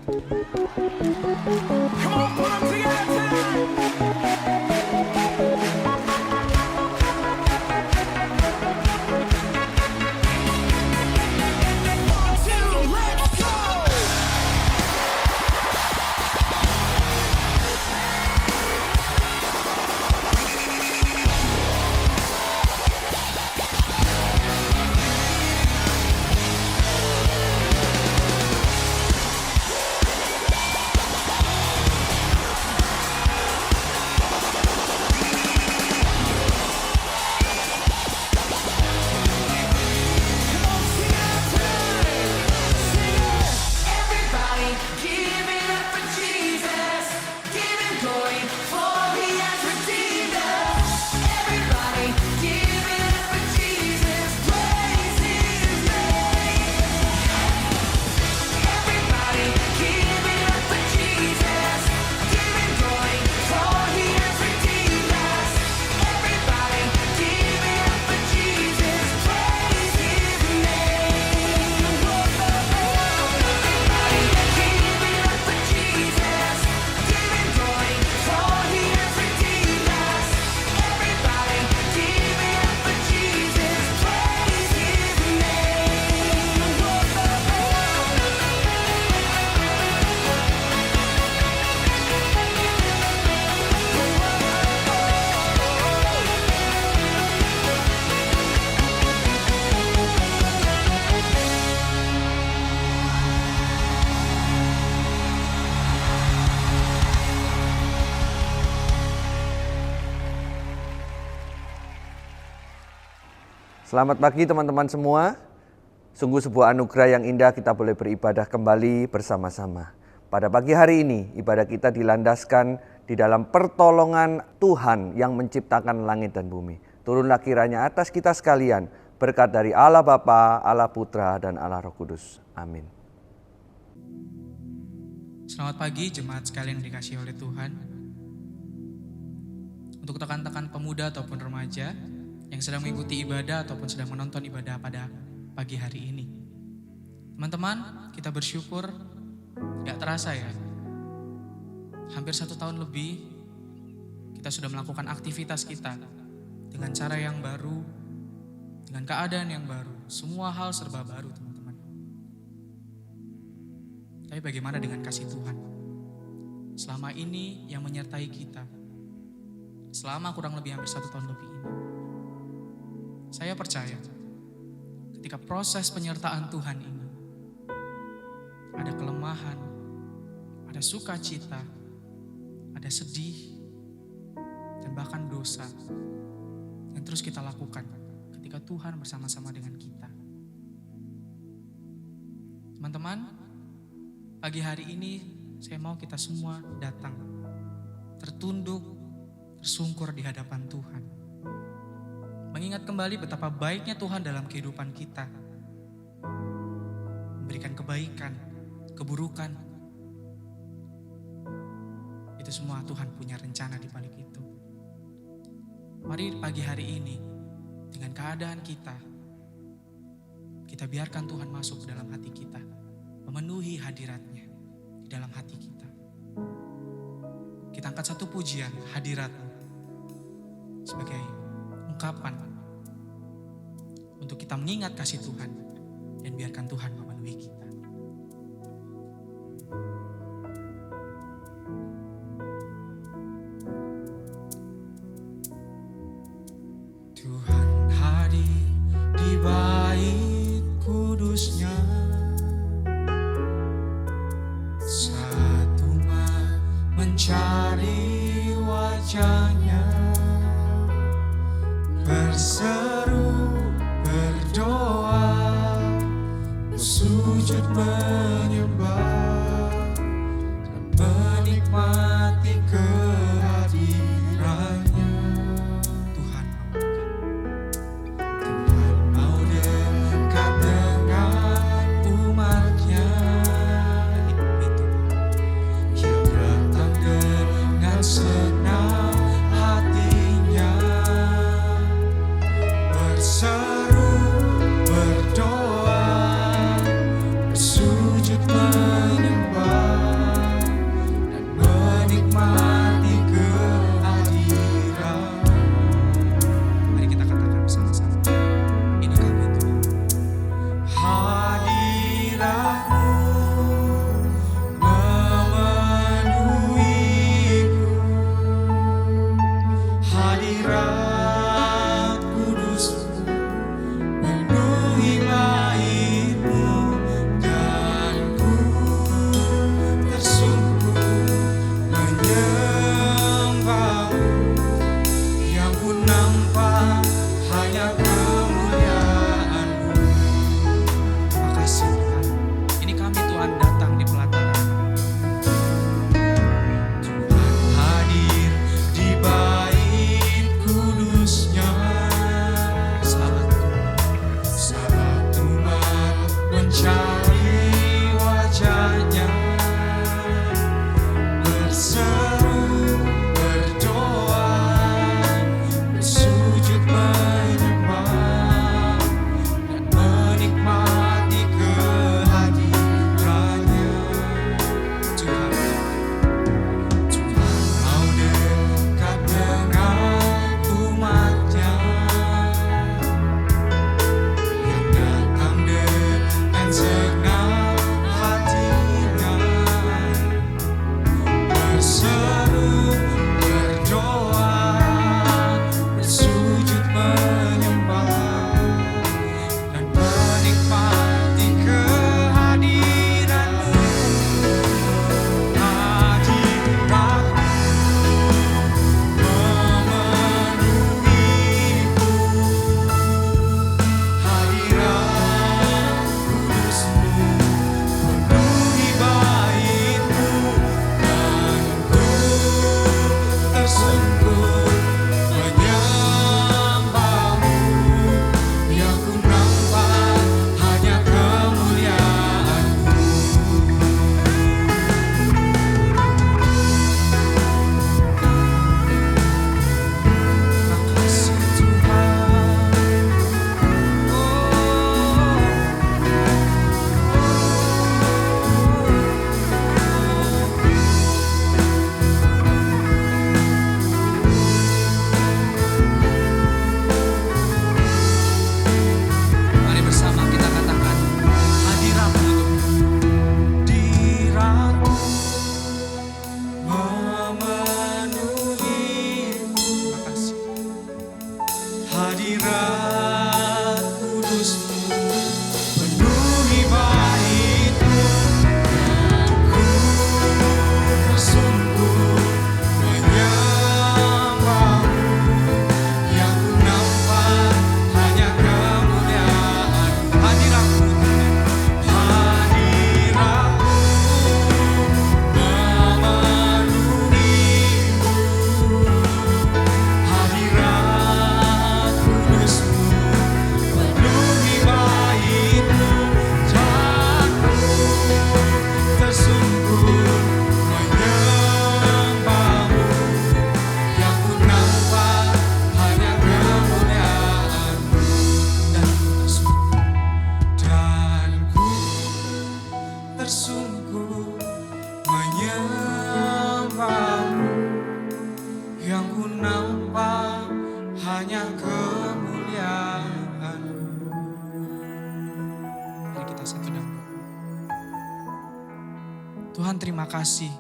Come on, put 'em together tonight. One, two, let's go. Everybody give it up for Jesus. Give him glory for he has redeemed us. Everybody give it up for Jesus. Praise his name. Everybody give it up for Jesus. Give him glory for he has redeemed us. Everybody give it up for Jesus. Praise his name. Everybody give it up for Jesus. Give him glory for he has redeemed us. Everybody give it up for Jesus. Praise his Selamat pagi teman-teman semua. Sungguh sebuah anugerah yang indah kita boleh beribadah kembali bersama-sama. Pada pagi hari ini ibadah kita dilandaskan di dalam pertolongan Tuhan yang menciptakan langit dan bumi. Turunlah kiranya atas kita sekalian berkat dari Allah Bapa, Allah Putra dan Allah Roh Kudus. Amin. Selamat pagi jemaat sekalian yang dikasihi oleh Tuhan. Untuk rekan-rekan pemuda ataupun remaja yang sedang mengikuti ibadah ataupun sedang menonton ibadah pada pagi hari ini. Teman-teman, kita bersyukur gak terasa ya. Hampir 1 tahun lebih kita sudah melakukan aktivitas kita dengan cara yang baru, dengan keadaan yang baru. Semua hal serba baru teman-teman. Tapi bagaimana dengan kasih Tuhan? Selama ini yang menyertai kita, selama kurang lebih hampir 1 tahun lebih ini. Saya percaya ketika proses penyertaan Tuhan ini, ada kelemahan, ada sukacita, ada sedih, dan bahkan dosa yang terus kita lakukan ketika Tuhan bersama-sama dengan kita. Teman-teman, pagi hari ini saya mau kita semua datang, tertunduk, tersungkur di hadapan Tuhan. Mengingat kembali betapa baiknya Tuhan dalam kehidupan kita. Memberikan kebaikan, keburukan. Itu semua Tuhan punya rencana di balik itu. Mari pagi hari ini, dengan keadaan kita biarkan Tuhan masuk ke dalam hati kita. Memenuhi hadiratnya di dalam hati kita. Kita angkat satu pujian, hadirat-Mu, sebagai ungkapan untuk kita mengingat kasih Tuhan dan biarkan Tuhan memenuhi kita. Tuhan hadir di bait kudusnya, saat umat mencari wajahnya, berseru, berdoa, bersujud menyembah, dan menikmati kehadirannya. Tuhan Tuhan mau dekat dengan umatnya, itu yang datang dengan senang hatinya, berseru, berdoa, bersujud mencari wajahnya, berseru, berdoa, bersujud menyembah, dan menikmati kehadirannya. Tuhan mau dekat dengan umatnya, yang datang dengan segenap hatinya, berseru, berdoa, bersujud menyembah, dan menikmati kehadiran-Mu. Mari bersama kita katakan, hadirat-Mu Tuhan. Hadirat-Mu memenuhiku. Terima kasih. Hadirat kudus-Mu penuhi baitku. Ku bersungguh menyembah-Mu, yang ku nampak hanya kemuliaan-Mu. Hadirat-Mu Tuhan. Hadirat-Mu memenuhiku. Hadirat kudus-Mu penuhi baitku. Dan ku tersungkur menyembah-Mu, yang ku nampak hanya kemuliaan-Mu. Dan ku tersungkur menyembah-Mu, yang ku nampak hanya kemuliaan-Mu. Mari kita satu dalam doa. Tuhan, terima kasih.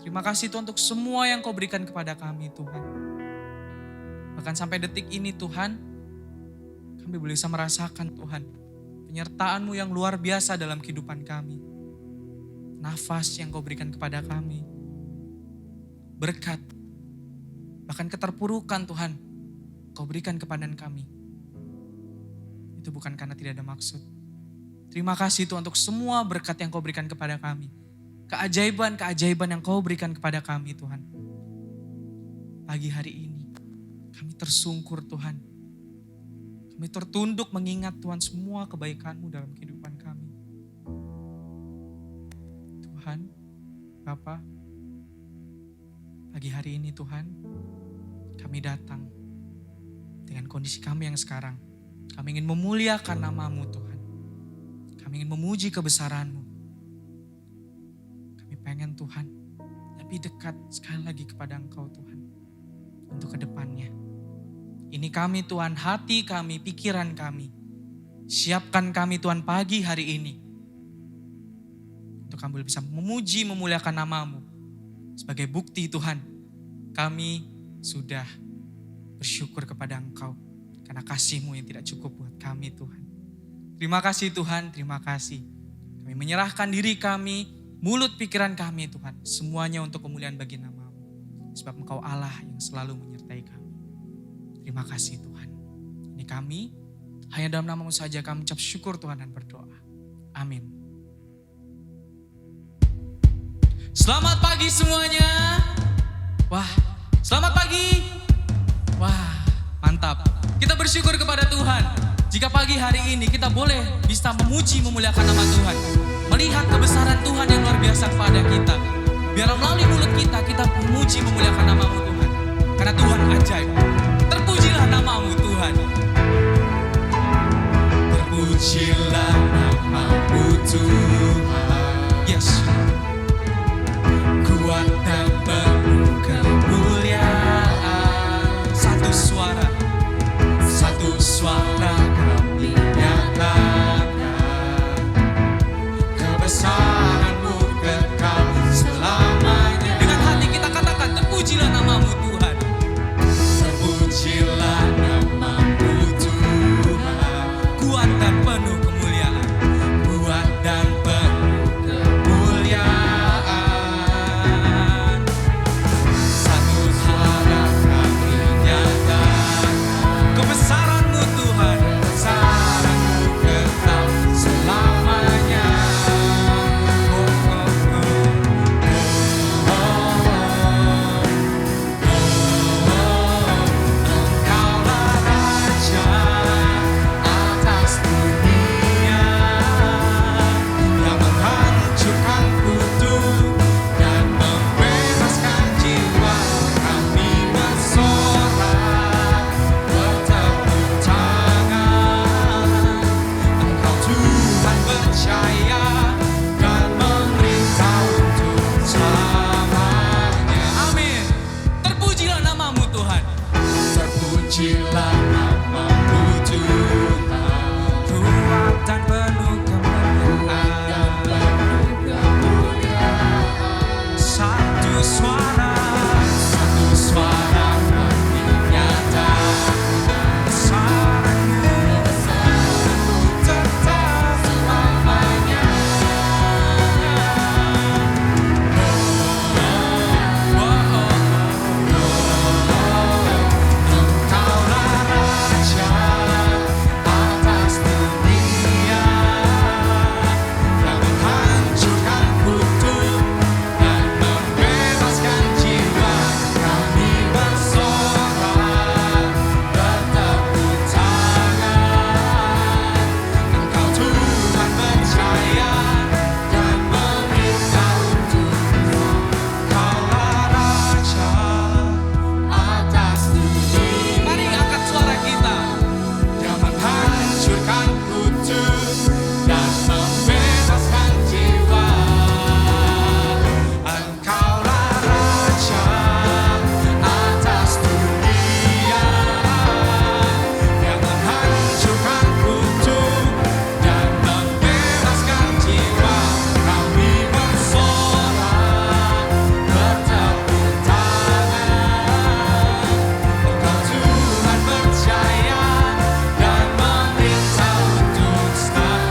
Terima kasih Tuhan untuk semua yang Kau berikan kepada kami Tuhan. Bahkan sampai detik ini Tuhan, kami boleh bisa merasakan Tuhan penyertaan-Mu yang luar biasa dalam kehidupan kami. Nafas yang Kau berikan kepada kami. Berkat, bahkan keterpurukan Tuhan, Kau berikan kepada kami. Itu bukan karena tidak ada maksud. Terima kasih Tuhan untuk semua berkat yang Kau berikan kepada kami. Keajaiban-keajaiban yang Kau berikan kepada kami Tuhan. Pagi hari ini kami tersungkur Tuhan. Kami tertunduk mengingat Tuhan semua kebaikan-Mu dalam kehidupan kami. Tuhan, Bapa, pagi hari ini Tuhan, kami datang dengan kondisi kami yang sekarang. Kami ingin memuliakan nama-Mu Tuhan. Kami ingin memuji kebesaran-Mu. Kami pengen Tuhan lebih dekat sekali lagi kepada Engkau Tuhan. Untuk kedepannya. Ini kami Tuhan, hati kami, pikiran kami. Siapkan kami Tuhan pagi hari ini. Untuk kami bisa memuji, memuliakan nama-Mu. Sebagai bukti Tuhan, kami sudah bersyukur kepada Engkau. Karena kasih-Mu yang tidak cukup buat kami Tuhan. Terima kasih Tuhan, terima kasih. Kami menyerahkan diri kami, mulut pikiran kami Tuhan. Semuanya untuk kemuliaan bagi nama-Mu. Sebab Engkau Allah yang selalu menyertai kami. Terima kasih Tuhan. Ini kami, hanya dalam nama-Mu saja kami ucap syukur Tuhan dan berdoa. Amin. Selamat pagi semuanya. Wah, selamat pagi. Wah, mantap. Kita bersyukur kepada Tuhan. Jika pagi hari ini kita boleh bisa memuji memuliakan nama Tuhan, melihat kebesaran Tuhan yang luar biasa kepada kita, biar melalui mulut kita memuji memuliakan nama-Mu Tuhan. Karena Tuhan ajaib. Terpujilah nama-Mu Tuhan. Terpujilah nama-Mu Tuhan. Yes. Kuat dan penuh kemuliaan. Satu suara kami nyatakan kebesaran-Mu kekal selamanya. Dengan hati kita katakan, terpujilah nama-Mu Tuhan. Terpujilah nama-Mu Tuhan. Kuat dan penuh kemuliaan. Kuat dan penuh kemuliaan. Satu suara kami nyatakan kebesaran-Mu Tuhan. Kebesaran-Mu kekal selamanya. Engkaulah Raja atas dunia yang menghancurkan kutuk dan membebaskan jiwa. Kami bersorak bertepuk tangan. Engkau Tuhan percaya dan memerintah untuk selamanya. Amin. Terpujilah nama-Mu Tuhan. Terpujilah nama-Mu Tuhan. Kuat dan penuh kemuliaan. Satu suara kami nyatakan kebesaran-Mu tetap selamanya. Engkaulah Raja atas dunia yang menghancurkan kutuk dan membebaskan jiwa. Kami bersorak bertepuk tangan. Engkau Tuhan percaya dan memerintah untuk Engkaulah Raja atas dunia. Mari angkat suara kita. Yang menghancurkan kutuk dan membebaskan jiwa. Engkaulah Raja atas dunia yang menghancurkan kutuk dan membebaskan jiwa. Kami bersorak bertepuk tangan. Engkau Tuhan percaya dan memerintah untuk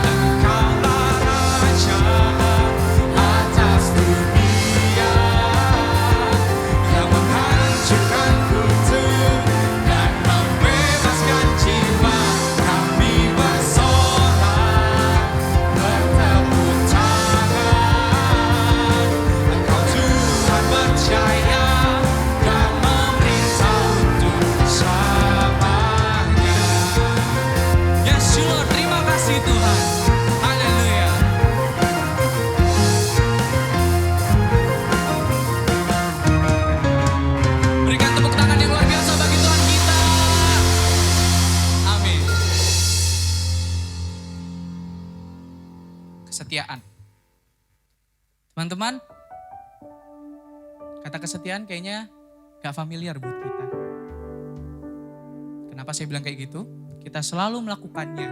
Engkaulah Raja atas dunia yang menghancurkan kutuk dan membebaskan jiwa. Kami bersorak bertepuk tangan. Engkau Tuhan percaya dan memerintah untuk selamanya. Yes Lord, terima kasih Tuhan. Haleluya. Berikan tepuk tangan yang luar biasa bagi Tuhan kita. Amin. Kesetiaan. Teman-teman, kata kesetiaan kayaknya gak familiar buat kita. Kenapa saya bilang kayak gitu? Kita selalu melakukannya.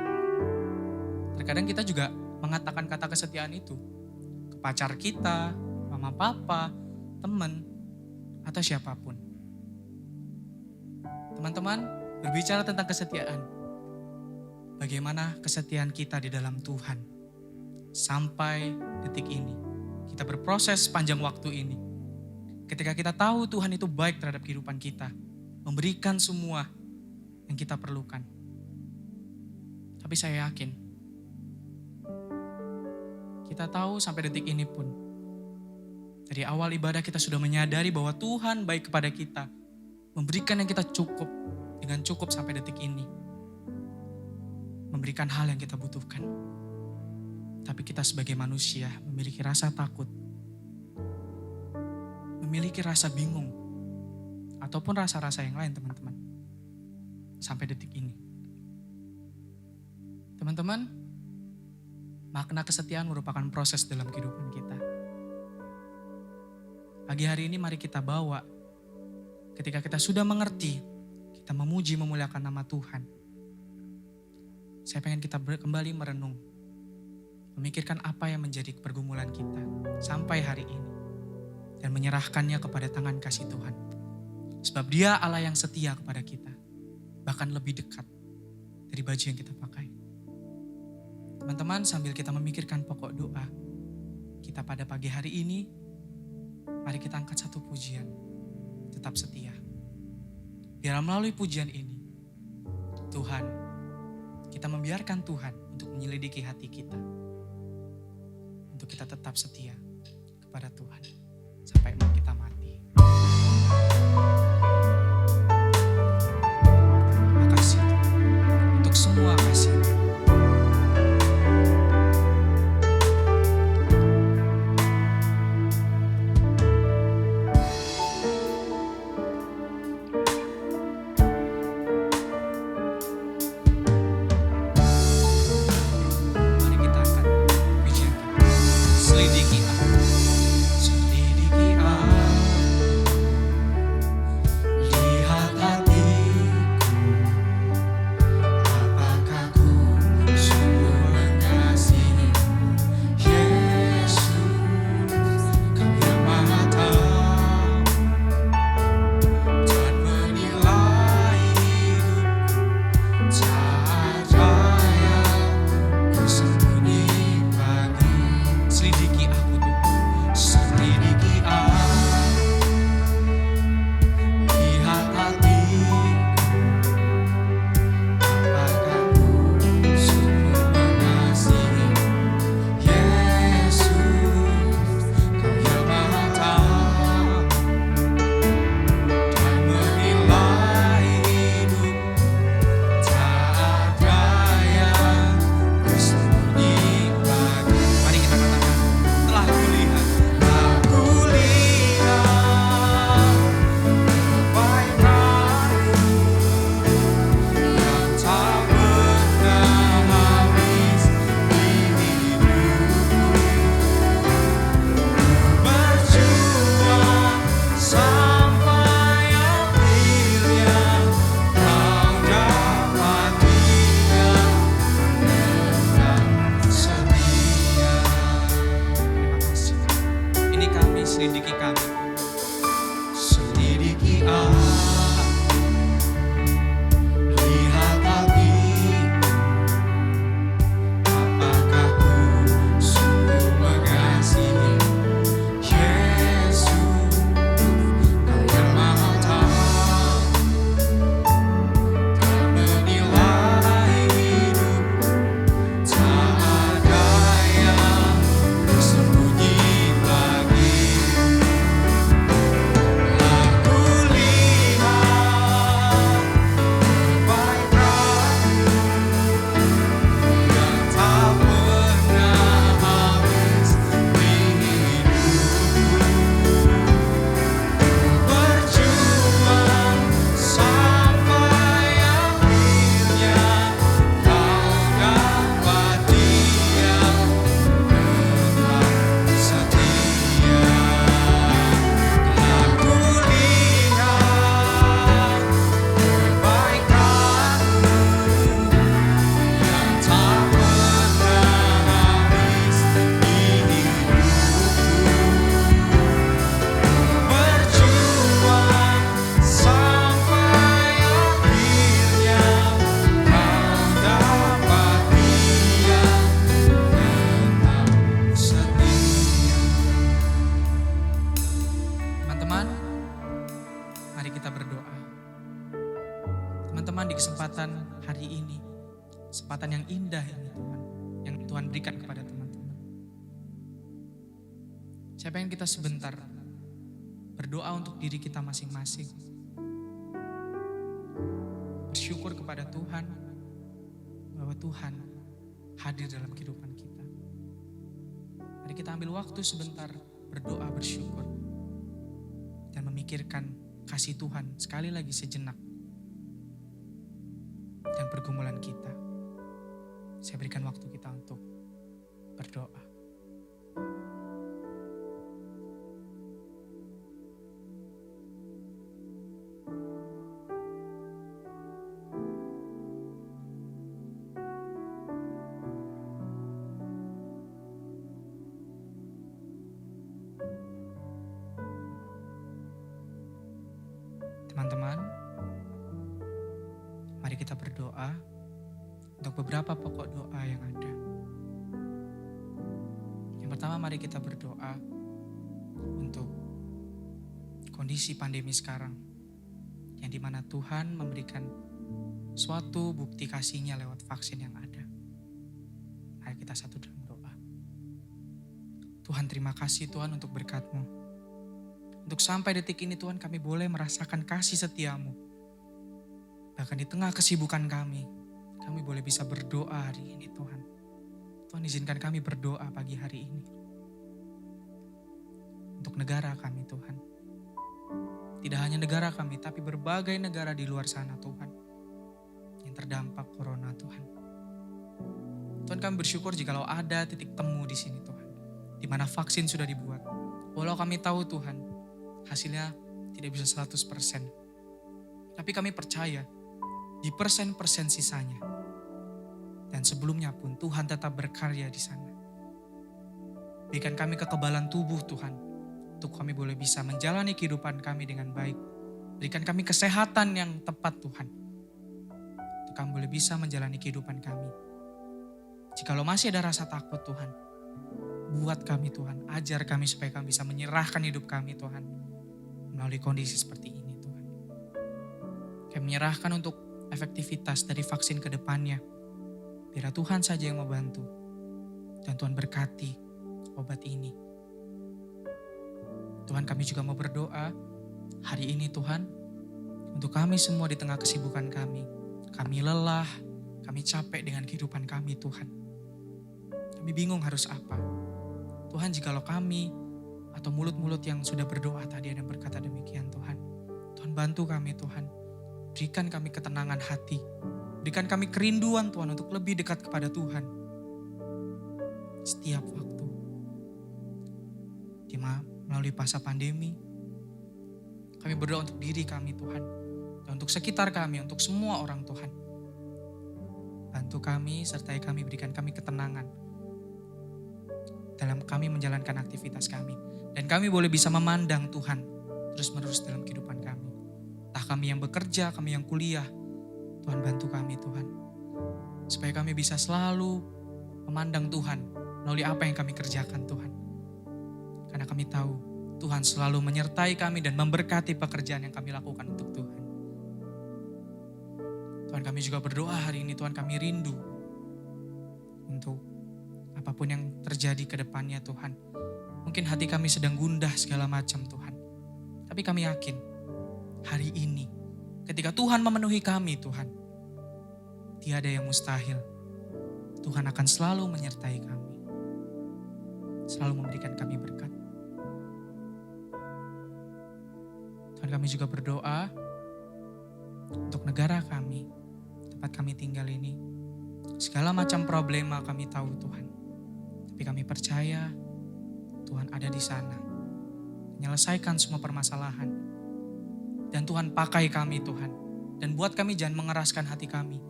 Terkadang kita juga mengatakan kata kesetiaan itu ke pacar kita, mama papa, teman, atau siapapun. Teman-teman, berbicara tentang kesetiaan. Bagaimana kesetiaan kita di dalam Tuhan. Sampai detik ini. Kita berproses panjang waktu ini. Ketika kita tahu Tuhan itu baik terhadap kehidupan kita. Memberikan semua yang kita perlukan. Tapi saya yakin. Kita tahu sampai detik ini pun. Dari awal ibadah kita sudah menyadari bahwa Tuhan baik kepada kita. Memberikan yang kita cukup dengan cukup sampai detik ini. memberikan hal yang kita butuhkan. Tapi kita sebagai manusia memiliki rasa takut, memiliki rasa bingung, ataupun rasa-rasa yang lain teman-teman. Sampai detik ini. Teman-teman, makna kesetiaan merupakan proses dalam kehidupan kita. Pagi hari ini mari kita bawa, ketika kita sudah mengerti, kita memuji memuliakan nama Tuhan. Saya pengen kita kembali merenung, memikirkan apa yang menjadi pergumulan kita sampai hari ini. Dan menyerahkannya kepada tangan kasih Tuhan. Sebab Dia Allah yang setia kepada kita. Bahkan lebih dekat dari baju yang kita pakai. Teman-teman, sambil kita memikirkan pokok doa kita pada pagi hari ini, mari kita angkat satu pujian. Tetap setia. Biar melalui pujian ini, Tuhan, kita membiarkan Tuhan untuk menyelidiki hati kita. Untuk kita tetap setia kepada Tuhan. Sampai mau kita mati. Makasih untuk semua kasih. Mari kita angkat pujian kita. Selidiki aku. Selidiki aku. Lihat hatiku. Apakah ku sungguh mengasihi Yesus? Kau yang Maha Tahu dan menilai hidupku. Tak ada yang tersembunyi bagi. Selidiki aku Tuhan, selidiki aku. Lihat hatiku. Apakah ku sungguh mengasihi Yesus? Kau yang Maha Tahu dan menilai hidupku. Tak ada yang tersembunyi bagi. Mari kita katakan, telah kulihat kebaikan-Mu yang tak pernah habis di hidupku. Berjuang sampai akhirnya Kau dapati yang tetap setia. Terima kasih. Ini kami, selidiki kami. Selidiki aku. Lihat hatiku. Apakah ku sungguh mengasihi Yesus? Kau yang Maha Tahu dan menilai hidupku. Tak ada yang tersembunyi lagi. Aku lihat kebaikan-Mu yang tak pernah habis di hidupku. Berjuang sampai akhirnya Kau dapati yang tetap setia. Aku lihat kebaikan-Mu yang tak pernah habis di hidupku. Berjuang sampai akhirnya Kau dapati yang tetap setia. Teman-teman, mari kita berdoa. Teman-teman, di kesempatan hari ini, kesempatan yang indah ini Tuhan, yang Tuhan berikan kepada teman-teman. Saya pengen kita sebentar berdoa untuk diri kita masing-masing. Bersyukur kepada Tuhan bahwa Tuhan hadir dalam kehidupan kita. Mari kita ambil waktu sebentar berdoa bersyukur dan memikirkan kasih Tuhan sekali lagi sejenak dan pergumulan kita. Saya berikan waktu kita untuk berdoa. Teman-teman, mari kita berdoa untuk beberapa pokok doa yang ada. Yang pertama, mari kita berdoa untuk kondisi pandemi sekarang, yang dimana Tuhan memberikan suatu bukti kasih-Nya lewat vaksin yang ada. Mari kita satu dalam doa. Tuhan, terima kasih Tuhan untuk berkat-Mu. Untuk sampai detik ini Tuhan, kami boleh merasakan kasih setia-Mu. Bahkan di tengah kesibukan kami boleh bisa berdoa hari ini Tuhan. Tuhan, izinkan kami berdoa pagi hari ini. Untuk negara kami Tuhan. Tidak hanya negara kami, tapi berbagai negara di luar sana Tuhan. Yang terdampak corona Tuhan. Tuhan, kami bersyukur jikalau ada titik temu di sini Tuhan. Di mana vaksin sudah dibuat. Walau kami tahu Tuhan, hasilnya tidak bisa 100%. Tapi kami percaya di persen-persen sisanya. Dan sebelumnya pun Tuhan tetap berkarya di sana. Berikan kami kekebalan tubuh Tuhan. Untuk kami boleh bisa menjalani kehidupan kami dengan baik. Berikan kami kesehatan yang tepat Tuhan. Untuk kami boleh bisa menjalani kehidupan kami. Jikalau masih ada rasa takut Tuhan, buat kami Tuhan. Ajar kami supaya kami bisa menyerahkan hidup kami Tuhan. Melalui kondisi seperti ini Tuhan. Kami menyerahkan untuk efektivitas dari vaksin ke depannya. Biar Tuhan saja yang membantu. Dan Tuhan berkati obat ini. Tuhan, kami juga mau berdoa hari ini Tuhan. Untuk kami semua di tengah kesibukan kami. Kami lelah, kami capek dengan kehidupan kami Tuhan. Kami bingung harus apa. Tuhan, jikalau kami atau mulut-mulut yang sudah berdoa tadi dan berkata demikian Tuhan. Tuhan, bantu kami Tuhan. Berikan kami ketenangan hati. Berikan kami kerinduan Tuhan untuk lebih dekat kepada Tuhan. Setiap waktu. Melalui masa pandemi. Kami berdoa untuk diri kami Tuhan. Dan untuk sekitar kami, untuk semua orang Tuhan. Bantu kami, sertai kami, berikan kami ketenangan. Dalam kami menjalankan aktivitas kami. Dan kami boleh bisa memandang Tuhan terus-menerus dalam kehidupan kami. Entah kami yang bekerja, kami yang kuliah. Tuhan, bantu kami Tuhan. Supaya kami bisa selalu memandang Tuhan melalui apa yang kami kerjakan Tuhan. Karena kami tahu Tuhan selalu menyertai kami dan memberkati pekerjaan yang kami lakukan untuk Tuhan. Tuhan, kami juga berdoa hari ini Tuhan, kami rindu untuk apapun yang terjadi ke depannya Tuhan. Mungkin hati kami sedang gundah segala macam Tuhan. Tapi kami yakin hari ini ketika Tuhan memenuhi kami Tuhan. Tiada yang mustahil. Tuhan akan selalu menyertai kami. Selalu memberikan kami berkat. Tuhan, kami juga berdoa untuk negara kami, tempat kami tinggal ini. Segala macam problema kami tahu Tuhan. Tapi kami percaya Tuhan ada di sana. Menyelesaikan semua permasalahan. Dan Tuhan pakai kami Tuhan. Dan buat kami jangan mengeraskan hati kami.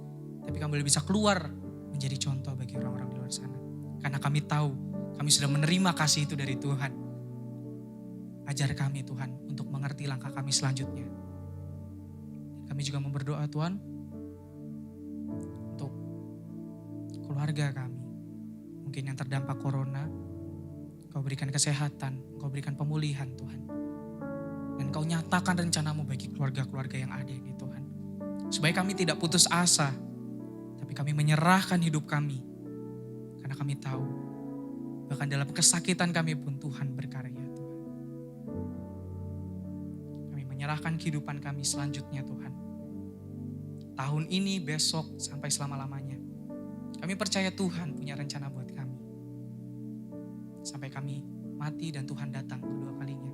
Tapi kami boleh bisa keluar menjadi contoh bagi orang-orang di luar sana. Karena kami tahu kami sudah menerima kasih itu dari Tuhan. Ajar kami Tuhan untuk mengerti langkah kami selanjutnya. Kami juga mau berdoa Tuhan untuk keluarga kami. Mungkin yang terdampak corona, Kau berikan kesehatan, Kau berikan pemulihan Tuhan. Dan Kau nyatakan rencanamu bagi keluarga-keluarga yang ada ini Tuhan. Supaya kami tidak putus asa, tapi kami menyerahkan hidup kami. Karena kami tahu, bahkan dalam kesakitan kami pun Tuhan berkarya Tuhan. Kami menyerahkan kehidupan kami selanjutnya Tuhan. Tahun ini, besok, sampai selama-lamanya. Kami percaya Tuhan punya rencana buat kami. Sampai kami mati dan Tuhan datang kedua kalinya.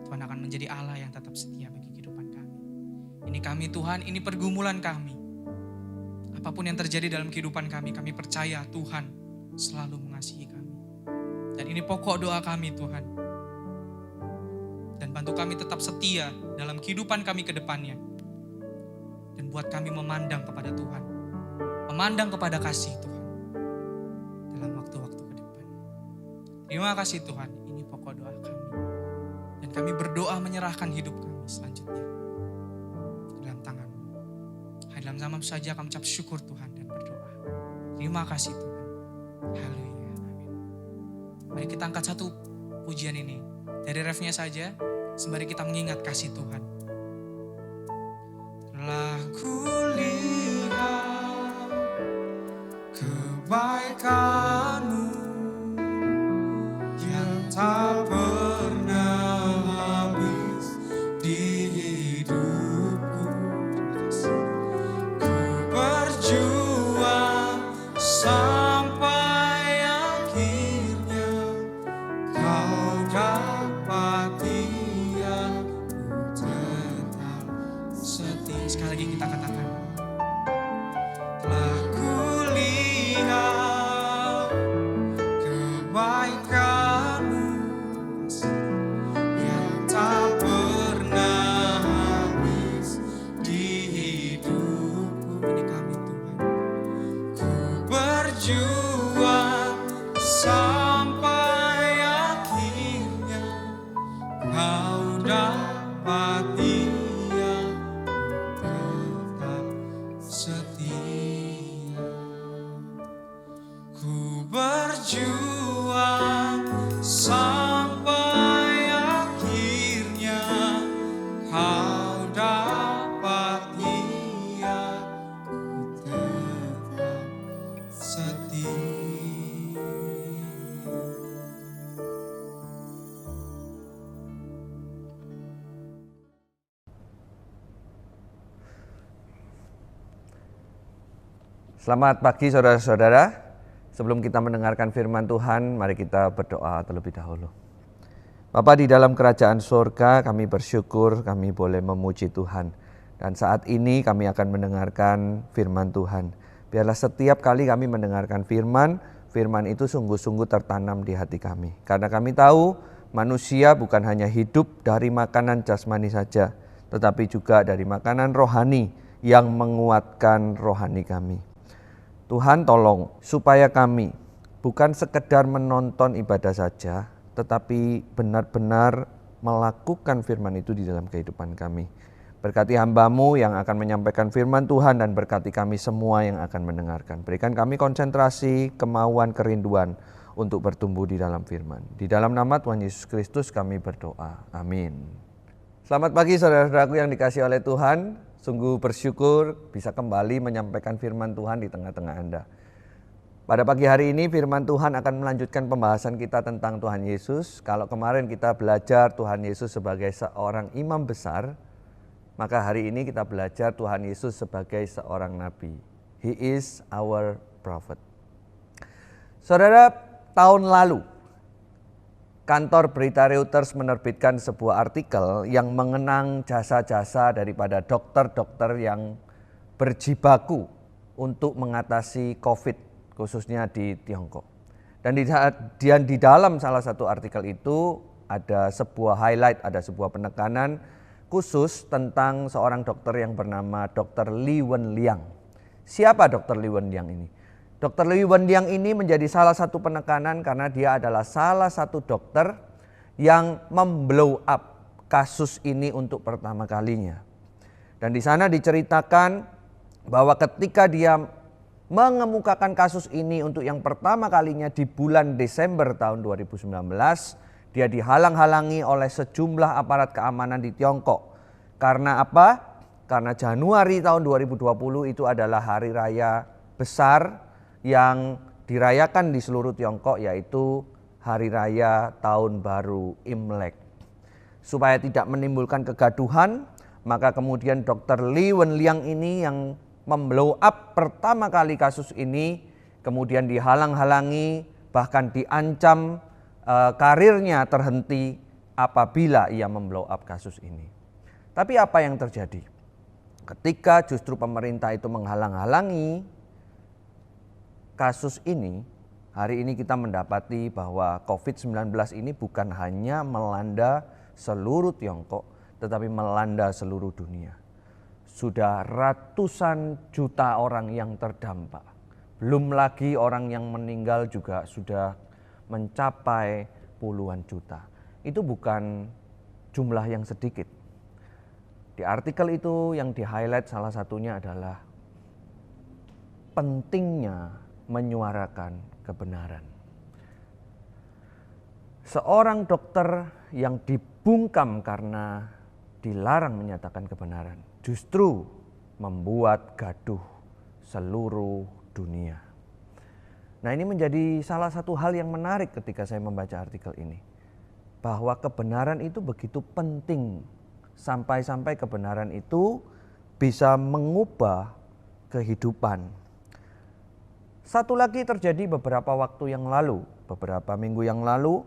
Tuhan akan menjadi Allah yang tetap setia bagi kehidupan kami. Ini kami Tuhan, ini pergumulan kami. Apapun yang terjadi dalam kehidupan kami percaya Tuhan selalu mengasihi kami. Dan ini pokok doa kami Tuhan. Dan bantu kami tetap setia dalam kehidupan kami ke depannya. Dan buat kami memandang kepada Tuhan. Memandang kepada kasih Tuhan. Dalam waktu-waktu ke depan. Terima kasih Tuhan, ini pokok doa kami. Dan kami berdoa menyerahkan hidup kami selanjutnya. Dalam tangan-Mu. Dalam zaman saja kami ucap syukur Tuhan dan berdoa. Terima kasih Tuhan. Haleluya. Amin. Mari kita angkat satu pujian ini. Dari refnya saja, sembari kita mengingat kasih Tuhan. Telah kulihat kebaikan-Mu yang tak pernah habis di hidupku. Ku berjuang sampai akhirnya Kau dapati aku tetap setia. Sekali lagi kita katakan. Telah kulihat kebaikan-Mu yang tak pernah habis di hidupku. Ini kami Tuhan. Ku berjuang sampai akhirnya Kau dapati aku tetap setia. Ku berjuang sampai akhirnya Kau dapati aku tetap setia. Selamat pagi saudara-saudara. Sebelum kita mendengarkan firman Tuhan, mari kita berdoa terlebih dahulu. Bapa di dalam kerajaan surga, kami bersyukur kami boleh memuji Tuhan. Dan saat ini kami akan mendengarkan firman Tuhan. Biarlah setiap kali kami mendengarkan firman itu sungguh-sungguh tertanam di hati kami. Karena kami tahu manusia bukan hanya hidup dari makanan jasmani saja, tetapi juga dari makanan rohani yang menguatkan rohani kami. Tuhan tolong supaya kami bukan sekedar menonton ibadah saja, tetapi benar-benar melakukan firman itu di dalam kehidupan kami. Berkati hamba-Mu yang akan menyampaikan firman Tuhan dan berkati kami semua yang akan mendengarkan. Berikan kami konsentrasi, kemauan, kerinduan untuk bertumbuh di dalam firman. Di dalam nama Tuhan Yesus Kristus kami berdoa. Amin. Selamat pagi saudara-saudaraku yang dikasihi oleh Tuhan. Sungguh bersyukur bisa kembali menyampaikan firman Tuhan di tengah-tengah Anda. Pada pagi hari ini firman Tuhan akan melanjutkan pembahasan kita tentang Tuhan Yesus. Kalau kemarin kita belajar Tuhan Yesus sebagai seorang imam besar, maka hari ini kita belajar Tuhan Yesus sebagai seorang nabi. He is our prophet. Saudara, tahun lalu kantor berita Reuters menerbitkan sebuah artikel yang mengenang jasa-jasa daripada dokter-dokter yang berjibaku untuk mengatasi COVID, khususnya di Tiongkok. Dan di dalam salah satu artikel itu ada sebuah highlight, ada sebuah penekanan khusus tentang seorang dokter yang bernama Dr. Li Wenliang. Siapa Dr. Li Wenliang ini? Dr. Li Wenliang ini menjadi salah satu penekanan karena dia adalah salah satu dokter yang memblow up kasus ini untuk pertama kalinya. Dan di sana diceritakan bahwa ketika dia mengemukakan kasus ini untuk yang pertama kalinya di bulan Desember tahun 2019, dia dihalang-halangi oleh sejumlah aparat keamanan di Tiongkok. Karena apa? Karena Januari tahun 2020 itu adalah hari raya besar yang dirayakan di seluruh Tiongkok, yaitu Hari Raya Tahun Baru Imlek. Supaya tidak menimbulkan kegaduhan, maka kemudian Dr. Li Wenliang ini yang memblow up pertama kali kasus ini, kemudian dihalang-halangi, bahkan diancam karirnya terhenti apabila ia memblow up kasus ini. Tapi apa yang terjadi? Ketika justru pemerintah itu menghalang-halangi kasus ini, hari ini kita mendapati bahwa COVID-19 ini bukan hanya melanda seluruh Tiongkok, tetapi melanda seluruh dunia. Sudah ratusan juta orang yang terdampak. Belum lagi orang yang meninggal juga sudah mencapai puluhan juta. Itu bukan jumlah yang sedikit. Di artikel itu yang di-highlight salah satunya adalah pentingnya menyuarakan kebenaran. Seorang dokter yang dibungkam karena dilarang menyatakan kebenaran justru membuat gaduh seluruh dunia. Nah, ini menjadi salah satu hal yang menarik ketika saya membaca artikel ini. Bahwa kebenaran itu begitu penting. Sampai-sampai kebenaran itu bisa mengubah kehidupan. Satu lagi terjadi beberapa waktu yang lalu, beberapa minggu yang lalu.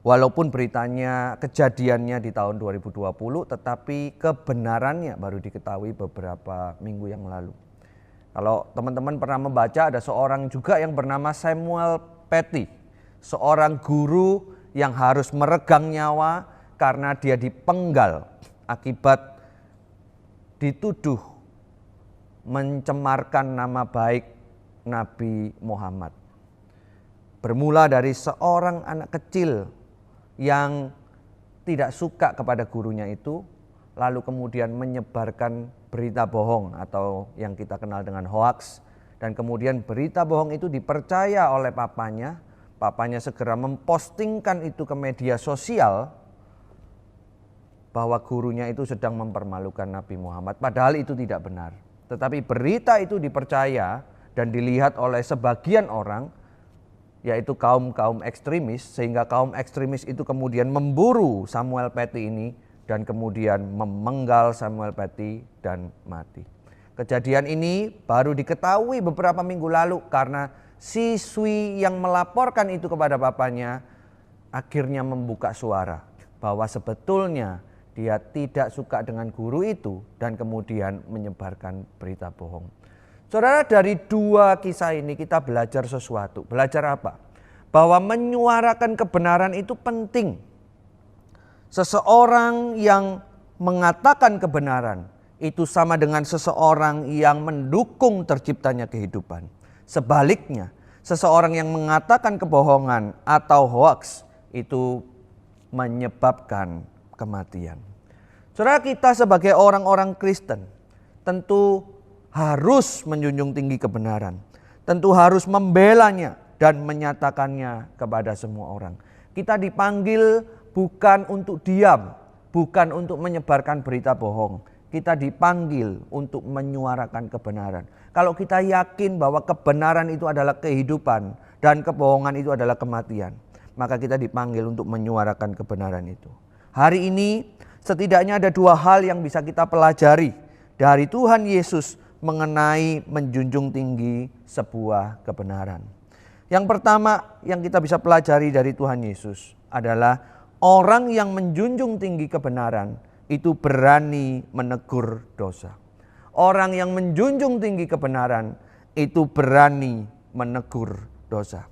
Walaupun beritanya, kejadiannya di tahun 2020, tetapi kebenarannya baru diketahui beberapa minggu yang lalu. Kalau teman-teman pernah membaca, ada seorang juga yang bernama Samuel Paty. Seorang guru yang harus meregang nyawa karena dia dipenggal akibat dituduh mencemarkan nama baik Nabi Muhammad. Bermula dari seorang anak kecil yang tidak suka kepada gurunya itu, lalu kemudian menyebarkan berita bohong atau yang kita kenal dengan hoax, dan kemudian berita bohong itu dipercaya oleh papanya. Papanya segera mempostingkan itu ke media sosial bahwa gurunya itu sedang mempermalukan Nabi Muhammad, padahal itu tidak benar. Tetapi berita itu dipercaya dan dilihat oleh sebagian orang, yaitu kaum ekstremis, sehingga kaum ekstremis itu kemudian memburu Samuel Paty ini dan kemudian memenggal Samuel Paty dan mati. Kejadian ini baru diketahui beberapa minggu lalu karena siswi yang melaporkan itu kepada bapaknya akhirnya membuka suara bahwa sebetulnya dia tidak suka dengan guru itu dan kemudian menyebarkan berita bohong. Saudara, dari dua kisah ini kita belajar sesuatu. Belajar apa? Bahwa menyuarakan kebenaran itu penting. Seseorang yang mengatakan kebenaran itu sama dengan seseorang yang mendukung terciptanya kehidupan. Sebaliknya, seseorang yang mengatakan kebohongan atau hoax itu menyebabkan kematian. Saudara, kita sebagai orang-orang Kristen tentu harus menjunjung tinggi kebenaran. Tentu harus membelanya dan menyatakannya kepada semua orang. Kita dipanggil bukan untuk diam, bukan untuk menyebarkan berita bohong. Kita dipanggil untuk menyuarakan kebenaran. Kalau kita yakin bahwa kebenaran itu adalah kehidupan dan kebohongan itu adalah kematian, maka kita dipanggil untuk menyuarakan kebenaran itu. Hari ini setidaknya ada dua hal yang bisa kita pelajari dari Tuhan Yesus mengenai menjunjung tinggi sebuah kebenaran. Yang pertama yang kita bisa pelajari dari Tuhan Yesus adalah orang yang menjunjung tinggi kebenaran itu berani menegur dosa. Orang yang menjunjung tinggi kebenaran itu berani menegur dosa.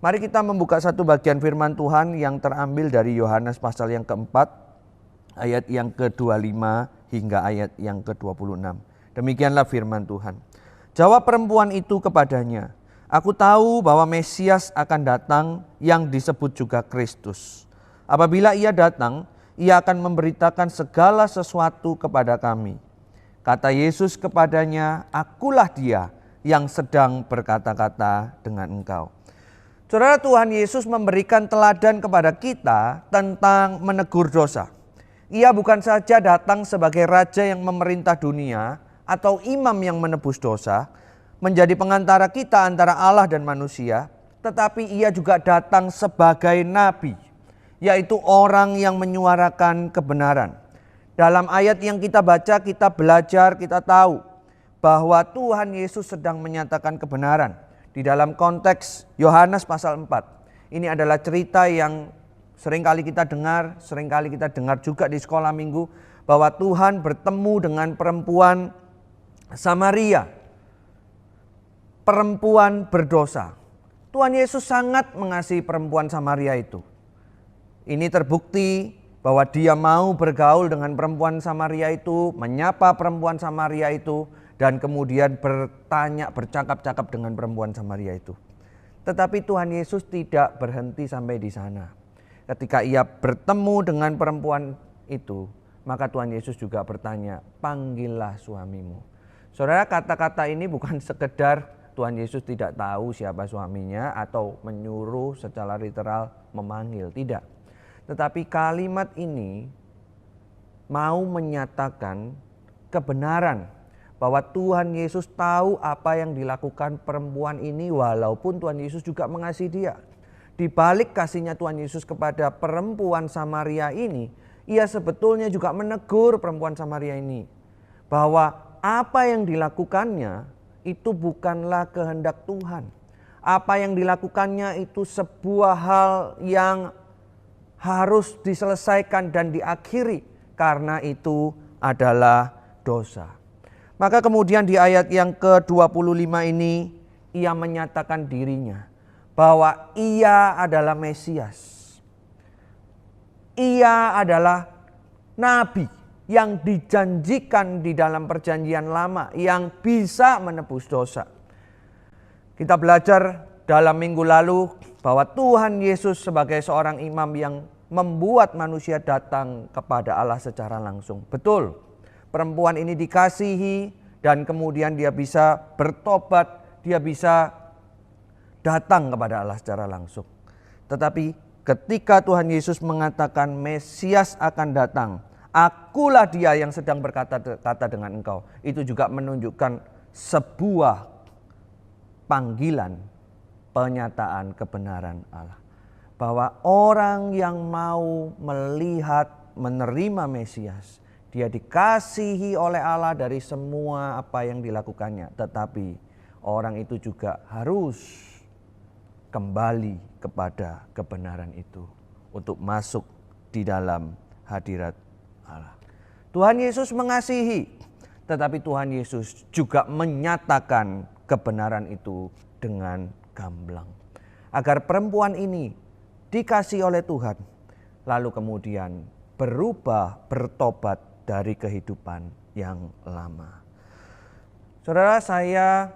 Mari kita membuka satu bagian firman Tuhan yang terambil dari Yohanes pasal yang keempat, ayat yang ke-25 hingga ayat yang ke-26. Demikianlah firman Tuhan. Jawab perempuan itu kepadanya, "Aku tahu bahwa Mesias akan datang yang disebut juga Kristus. Apabila ia datang, ia akan memberitakan segala sesuatu kepada kami." Kata Yesus kepadanya, "Akulah dia yang sedang berkata-kata dengan engkau." Saudara, Tuhan Yesus memberikan teladan kepada kita tentang menegur dosa. Ia bukan saja datang sebagai raja yang memerintah dunia atau imam yang menebus dosa, menjadi pengantara kita antara Allah dan manusia, tetapi ia juga datang sebagai nabi, yaitu orang yang menyuarakan kebenaran. Dalam ayat yang kita baca, kita belajar, kita tahu bahwa Tuhan Yesus sedang menyatakan kebenaran. Di dalam konteks Yohanes pasal 4. Ini adalah cerita yang seringkali kita dengar juga di sekolah minggu, bahwa Tuhan bertemu dengan perempuan Samaria, perempuan berdosa. Tuhan Yesus sangat mengasihi perempuan Samaria itu. Ini terbukti bahwa dia mau bergaul dengan perempuan Samaria itu, menyapa perempuan Samaria itu, dan kemudian bercakap-cakap dengan perempuan Samaria itu. Tetapi Tuhan Yesus tidak berhenti sampai di sana. Ketika ia bertemu dengan perempuan itu, maka Tuhan Yesus juga bertanya, panggillah suamimu. Saudara, kata-kata ini bukan sekedar Tuhan Yesus tidak tahu siapa suaminya atau menyuruh secara literal memanggil, tidak. Tetapi kalimat ini mau menyatakan kebenaran bahwa Tuhan Yesus tahu apa yang dilakukan perempuan ini, walaupun Tuhan Yesus juga mengasihi dia. Di balik kasihnya Tuhan Yesus kepada perempuan Samaria ini, ia sebetulnya juga menegur perempuan Samaria ini bahwa apa yang dilakukannya itu bukanlah kehendak Tuhan. Apa yang dilakukannya itu sebuah hal yang harus diselesaikan dan diakhiri, karena itu adalah dosa. Maka kemudian di ayat yang ke-25 ini ia menyatakan dirinya bahwa ia adalah Mesias. Ia adalah nabi yang dijanjikan di dalam perjanjian lama yang bisa menebus dosa. Kita belajar dalam minggu lalu bahwa Tuhan Yesus sebagai seorang imam yang membuat manusia datang kepada Allah secara langsung. Betul. Perempuan ini dikasihi dan kemudian dia bisa bertobat, dia bisa datang kepada Allah secara langsung. Tetapi ketika Tuhan Yesus mengatakan Mesias akan datang, akulah dia yang sedang berkata-kata dengan engkau. Itu juga menunjukkan sebuah panggilan, penyataan kebenaran Allah. Bahwa orang yang mau melihat, menerima Mesias, dia dikasihi oleh Allah dari semua apa yang dilakukannya. Tetapi orang itu juga harus kembali kepada kebenaran itu untuk masuk di dalam hadirat Allah. Tuhan Yesus mengasihi, tetapi Tuhan Yesus juga menyatakan kebenaran itu dengan gamblang. Agar perempuan ini dikasihi oleh Tuhan, lalu kemudian bertobat dari kehidupan yang lama. Saudara, saya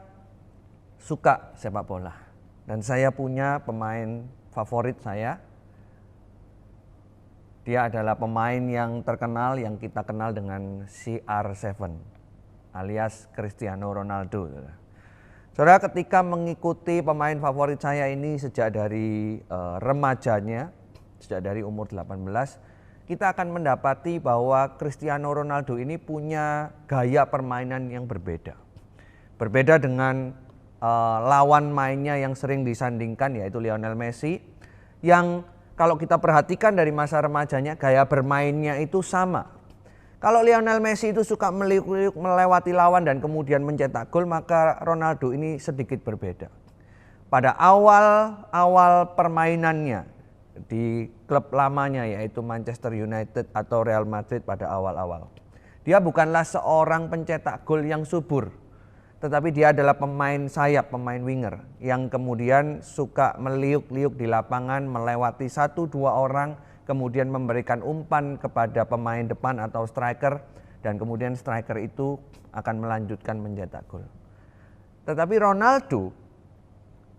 suka sepak bola dan saya punya pemain favorit saya. Dia adalah pemain yang terkenal yang kita kenal dengan CR7 alias Cristiano Ronaldo. Saudara, ketika mengikuti pemain favorit saya ini sejak dari remajanya, sejak dari umur 18, kita akan mendapati bahwa Cristiano Ronaldo ini punya gaya permainan yang berbeda. Berbeda dengan lawan mainnya yang sering disandingkan, yaitu Lionel Messi, yang kalau kita perhatikan dari masa remajanya gaya bermainnya itu sama. Kalau Lionel Messi itu suka meliuk-liuk melewati lawan dan kemudian mencetak gol, maka Ronaldo ini sedikit berbeda. Pada awal permainannya di klub lamanya yaitu Manchester United atau Real Madrid pada awal-awal, dia bukanlah seorang pencetak gol yang subur, tetapi dia adalah pemain sayap, pemain winger yang kemudian suka meliuk-liuk di lapangan, melewati 1-2 orang, kemudian memberikan umpan kepada pemain depan atau striker, dan kemudian striker itu akan melanjutkan mencetak gol. Tetapi Ronaldo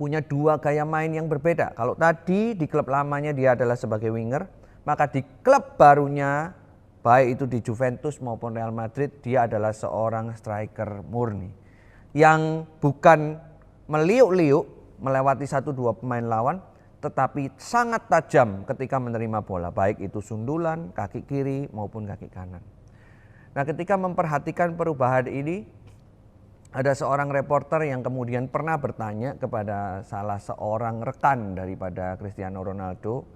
punya dua gaya main yang berbeda. Kalau tadi di klub lamanya dia adalah sebagai winger, maka di klub barunya, baik itu di Juventus maupun Real Madrid, dia adalah seorang striker murni yang bukan meliuk-liuk melewati 1-2 pemain lawan, tetapi sangat tajam ketika menerima bola, baik itu sundulan, kaki kiri maupun kaki kanan. Nah, ketika memperhatikan perubahan ini, ada seorang reporter yang kemudian pernah bertanya kepada salah seorang rekan daripada Cristiano Ronaldo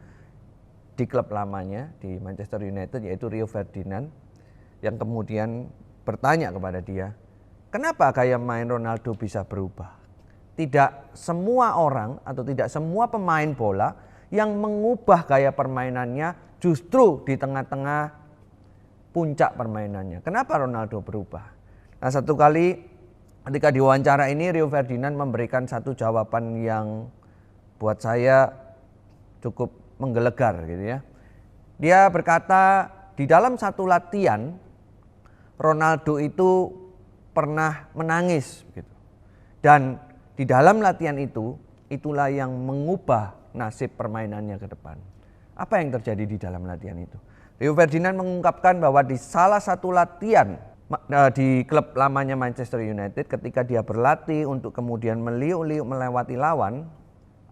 di klub lamanya di Manchester United, yaitu Rio Ferdinand, yang kemudian bertanya kepada dia, kenapa gaya main Ronaldo bisa berubah? Tidak semua orang atau tidak semua pemain bola yang mengubah gaya permainannya justru di tengah-tengah puncak permainannya. Kenapa Ronaldo berubah? Nah, satu kali ketika diwawancara ini Rio Ferdinand memberikan satu jawaban yang buat saya cukup menggelegar gitu ya. Dia berkata di dalam satu latihan Ronaldo itu pernah menangis gitu. Dan di dalam latihan itu, itulah yang mengubah nasib permainannya ke depan. Apa yang terjadi di dalam latihan itu? Rio Ferdinand mengungkapkan bahwa di salah satu latihan di klub lamanya Manchester United, ketika dia berlatih untuk kemudian meliuk-liuk melewati lawan,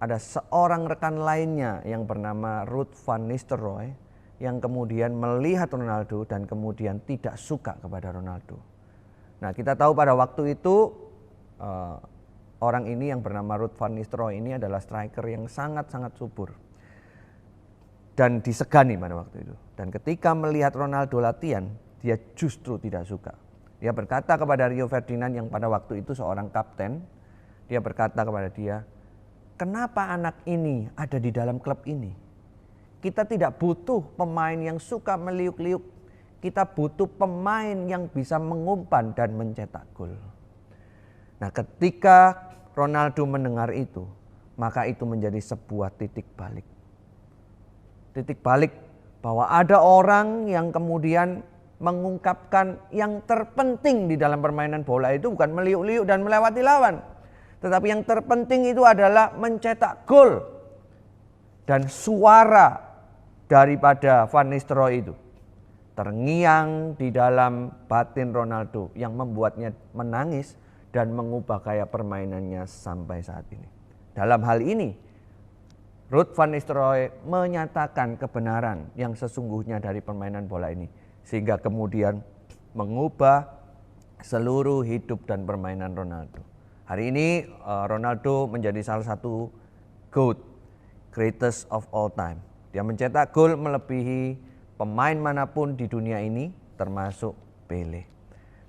ada seorang rekan lainnya yang bernama Ruud van Nistelrooy yang kemudian melihat Ronaldo dan kemudian tidak suka kepada Ronaldo. Nah, kita tahu pada waktu itu orang ini yang bernama Ruud van Nistelrooy ini adalah striker yang sangat-sangat subur dan disegani pada waktu itu. Dan ketika melihat Ronaldo latihan, dia justru tidak suka. Dia berkata kepada Rio Ferdinand yang pada waktu itu seorang kapten, dia berkata kepada dia, "Kenapa anak ini ada di dalam klub ini? Kita tidak butuh pemain yang suka meliuk-liuk. Kita butuh pemain yang bisa mengumpan dan mencetak gol." Nah, ketika Ronaldo mendengar itu, maka itu menjadi sebuah titik balik. Titik balik bahwa ada orang yang kemudian mengungkapkan yang terpenting di dalam permainan bola itu bukan meliuk-liuk dan melewati lawan. Tetapi yang terpenting itu adalah mencetak gol. Dan suara daripada Van Nistelrooy itu terngiang di dalam batin Ronaldo yang membuatnya menangis dan mengubah gaya permainannya sampai saat ini. Dalam hal ini, Ruud van Nistelrooy menyatakan kebenaran yang sesungguhnya dari permainan bola ini, sehingga kemudian mengubah seluruh hidup dan permainan Ronaldo. Hari ini Ronaldo menjadi salah satu GOAT, greatest of all time. Dia mencetak gol melebihi pemain manapun di dunia ini, termasuk Pele.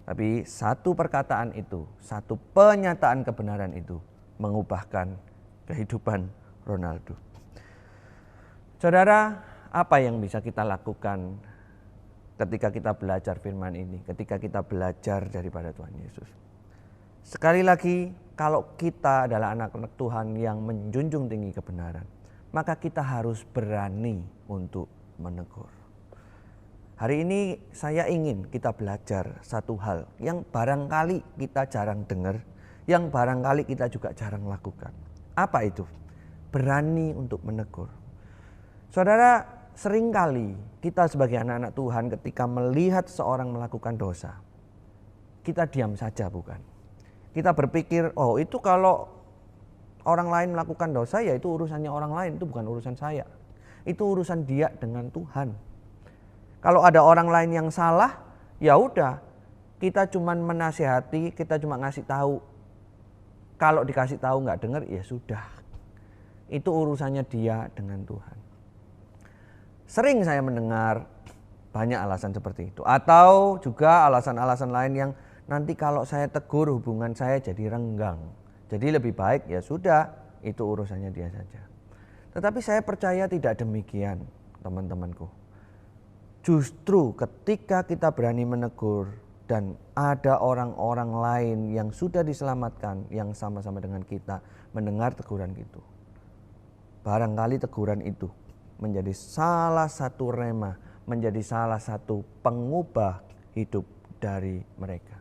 Tapi satu perkataan itu, satu penyataan kebenaran itu mengubahkan kehidupan Ronaldo. Saudara, apa yang bisa kita lakukan ketika kita belajar firman ini, ketika kita belajar daripada Tuhan Yesus? Sekali lagi, kalau kita adalah anak-anak Tuhan yang menjunjung tinggi kebenaran, maka kita harus berani untuk menegur. Hari ini saya ingin kita belajar satu hal yang barangkali kita jarang dengar, yang barangkali kita juga jarang lakukan. Apa itu? Berani untuk menegur. Saudara, seringkali kita sebagai anak-anak Tuhan ketika melihat seorang melakukan dosa, kita diam saja bukan? Kita berpikir, oh itu kalau orang lain melakukan dosa ya itu urusannya orang lain, itu bukan urusan saya. Itu urusan dia dengan Tuhan. Kalau ada orang lain yang salah, ya udah, kita cuman menasihati, kita cuma ngasih tahu. Kalau dikasih tahu nggak dengar, ya sudah. Itu urusannya dia dengan Tuhan. Sering saya mendengar banyak alasan seperti itu. Atau juga alasan-alasan lain yang nanti kalau saya tegur hubungan saya jadi renggang. Jadi lebih baik ya sudah, itu urusannya dia saja. Tetapi saya percaya tidak demikian, teman-temanku. Justru ketika kita berani menegur dan ada orang-orang lain yang sudah diselamatkan yang sama-sama dengan kita mendengar teguran itu, barangkali teguran itu menjadi salah satu rema, menjadi salah satu pengubah hidup dari mereka.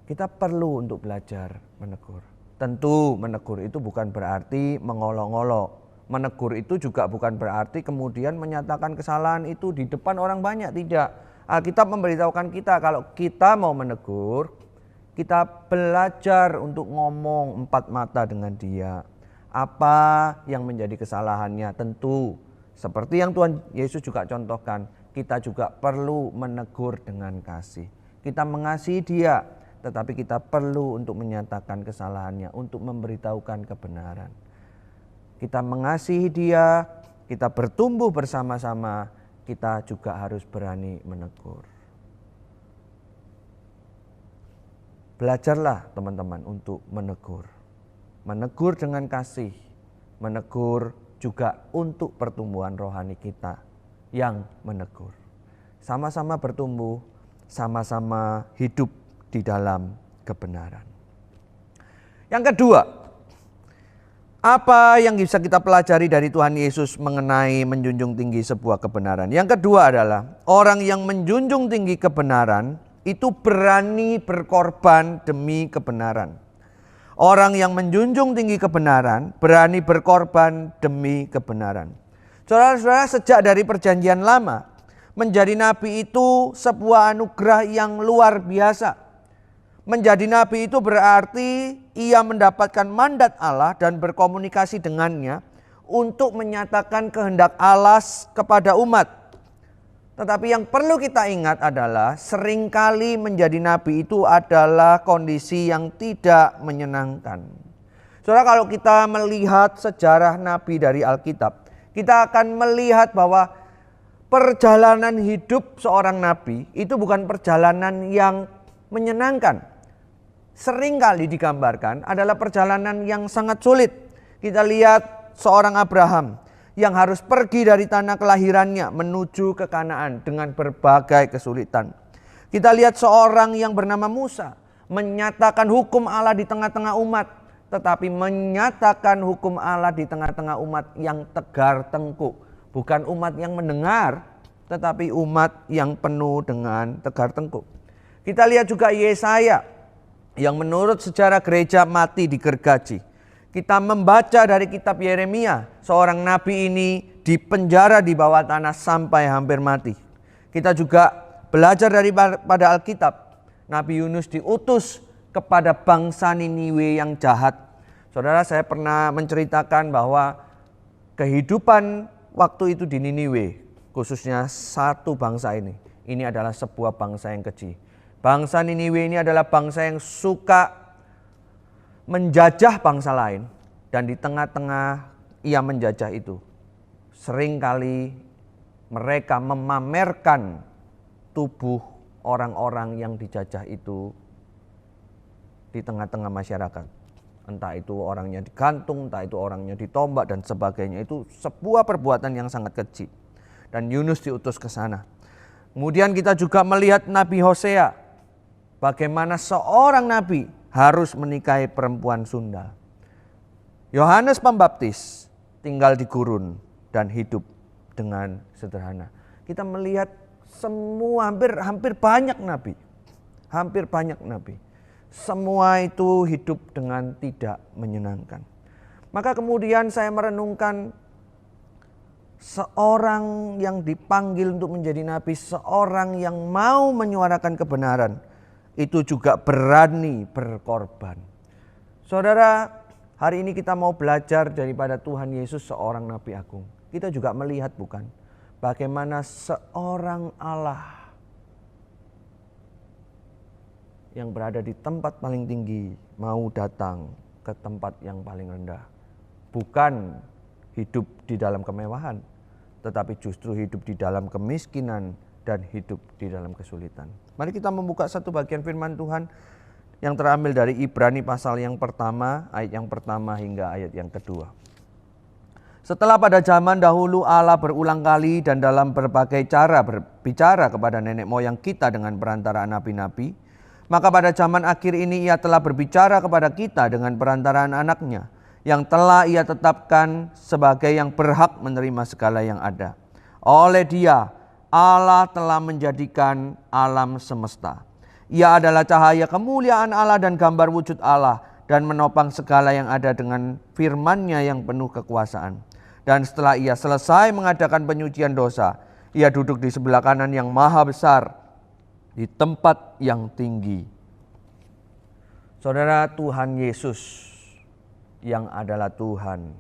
Kita perlu untuk belajar menegur. Tentu menegur itu bukan berarti mengolok-olok. Menegur itu juga bukan berarti kemudian menyatakan kesalahan itu di depan orang banyak, tidak. Alkitab memberitahukan kita kalau kita mau menegur, kita belajar untuk ngomong empat mata dengan dia. Apa yang menjadi kesalahannya, tentu seperti yang Tuhan Yesus juga contohkan, kita juga perlu menegur dengan kasih. Kita mengasihi dia, tetapi kita perlu untuk menyatakan kesalahannya, untuk memberitahukan kebenaran. Kita mengasihi dia, kita bertumbuh bersama-sama, kita juga harus berani menegur. Belajarlah teman-teman untuk menegur. Menegur dengan kasih, menegur juga untuk pertumbuhan rohani kita yang menegur. Sama-sama bertumbuh, sama-sama hidup di dalam kebenaran. Yang kedua, apa yang bisa kita pelajari dari Tuhan Yesus mengenai menjunjung tinggi sebuah kebenaran? Yang kedua adalah orang yang menjunjung tinggi kebenaran itu berani berkorban demi kebenaran. Orang yang menjunjung tinggi kebenaran berani berkorban demi kebenaran. Saudara-saudara, sejak dari perjanjian lama, menjadi nabi itu sebuah anugerah yang luar biasa. Menjadi nabi itu berarti ia mendapatkan mandat Allah dan berkomunikasi dengannya untuk menyatakan kehendak Allah kepada umat. Tetapi yang perlu kita ingat adalah seringkali menjadi nabi itu adalah kondisi yang tidak menyenangkan. Saudara, kalau kita melihat sejarah nabi dari Alkitab, kita akan melihat bahwa perjalanan hidup seorang nabi itu bukan perjalanan yang menyenangkan. Seringkali digambarkan adalah perjalanan yang sangat sulit. Kita lihat seorang Abraham yang harus pergi dari tanah kelahirannya menuju ke Kanaan dengan berbagai kesulitan. Kita lihat seorang yang bernama Musa menyatakan hukum Allah di tengah-tengah umat, tetapi menyatakan hukum Allah di tengah-tengah umat yang tegar tengkuk. Bukan umat yang mendengar, tetapi umat yang penuh dengan tegar tengkuk. Kita lihat juga Yesaya yang menurut sejarah gereja mati digergaji. Kita membaca dari kitab Yeremia, seorang nabi ini dipenjara di bawah tanah sampai hampir mati. Kita juga belajar pada Alkitab, Nabi Yunus diutus kepada bangsa Niniwe yang jahat. Saudara, saya pernah menceritakan bahwa kehidupan waktu itu di Niniwe, khususnya satu bangsa ini adalah sebuah bangsa yang keji. Bangsa Niniwe ini adalah bangsa yang suka menjajah bangsa lain, dan di tengah-tengah ia menjajah itu seringkali mereka memamerkan tubuh orang-orang yang dijajah itu di tengah-tengah masyarakat. Entah itu orangnya digantung, entah itu orangnya ditombak dan sebagainya. Itu sebuah perbuatan yang sangat keji, dan Yunus diutus ke sana. Kemudian kita juga melihat Nabi Hosea, bagaimana seorang nabi harus menikahi perempuan sundal. Yohanes Pembaptis tinggal di gurun dan hidup dengan sederhana. Kita melihat semua hampir banyak nabi. Semua itu hidup dengan tidak menyenangkan. Maka kemudian saya merenungkan seorang yang dipanggil untuk menjadi nabi, seorang yang mau menyuarakan kebenaran, itu juga berani berkorban. Saudara, hari ini kita mau belajar daripada Tuhan Yesus, seorang Nabi Agung. Kita juga melihat bukan, bagaimana seorang Allah yang berada di tempat paling tinggi mau datang ke tempat yang paling rendah. Bukan hidup di dalam kemewahan, tetapi justru hidup di dalam kemiskinan dan hidup di dalam kesulitan. Mari kita membuka satu bagian firman Tuhan yang terambil dari Ibrani pasal yang pertama, ayat yang pertama hingga ayat yang kedua. Setelah pada zaman dahulu Allah berulang kali dan dalam berbagai cara berbicara kepada nenek moyang kita dengan perantaraan nabi-nabi, maka pada zaman akhir ini ia telah berbicara kepada kita dengan perantaraan anaknya, yang telah ia tetapkan sebagai yang berhak menerima segala yang ada. Oleh dia Allah telah menjadikan alam semesta. Ia adalah cahaya kemuliaan Allah dan gambar wujud Allah, dan menopang segala yang ada dengan firman-Nya yang penuh kekuasaan. Dan setelah ia selesai mengadakan penyucian dosa, ia duduk di sebelah kanan yang maha besar di tempat yang tinggi. Saudara, Tuhan Yesus yang adalah Tuhan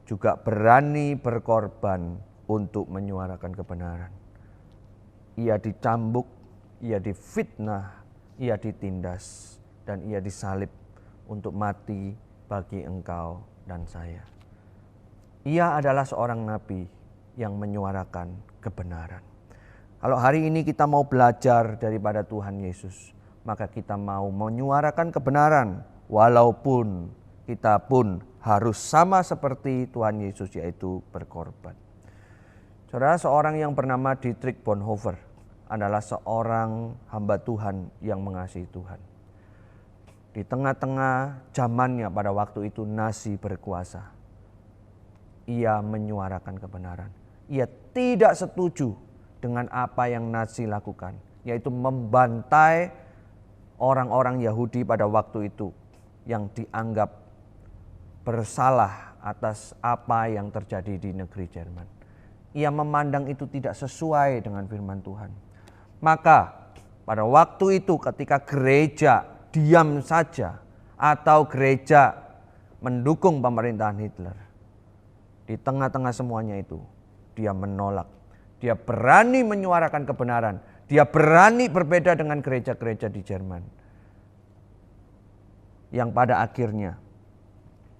juga berani berkorban untuk menyuarakan kebenaran. Ia dicambuk, ia difitnah, ia ditindas, dan ia disalib untuk mati bagi engkau dan saya. Ia adalah seorang nabi yang menyuarakan kebenaran. Kalau hari ini kita mau belajar daripada Tuhan Yesus, maka kita mau menyuarakan kebenaran walaupun kita pun harus sama seperti Tuhan Yesus, yaitu berkorban. Saudara, seorang yang bernama Dietrich Bonhoeffer adalah seorang hamba Tuhan yang mengasihi Tuhan. Di tengah-tengah zamannya pada waktu itu Nazi berkuasa, ia menyuarakan kebenaran. Ia tidak setuju dengan apa yang Nazi lakukan, yaitu membantai orang-orang Yahudi pada waktu itu yang dianggap bersalah atas apa yang terjadi di negeri Jerman. Ia memandang itu tidak sesuai dengan firman Tuhan. Maka pada waktu itu ketika gereja diam saja atau gereja mendukung pemerintahan Hitler, di tengah-tengah semuanya itu dia menolak. Dia berani menyuarakan kebenaran. Dia berani berbeda dengan gereja-gereja di Jerman. Yang pada akhirnya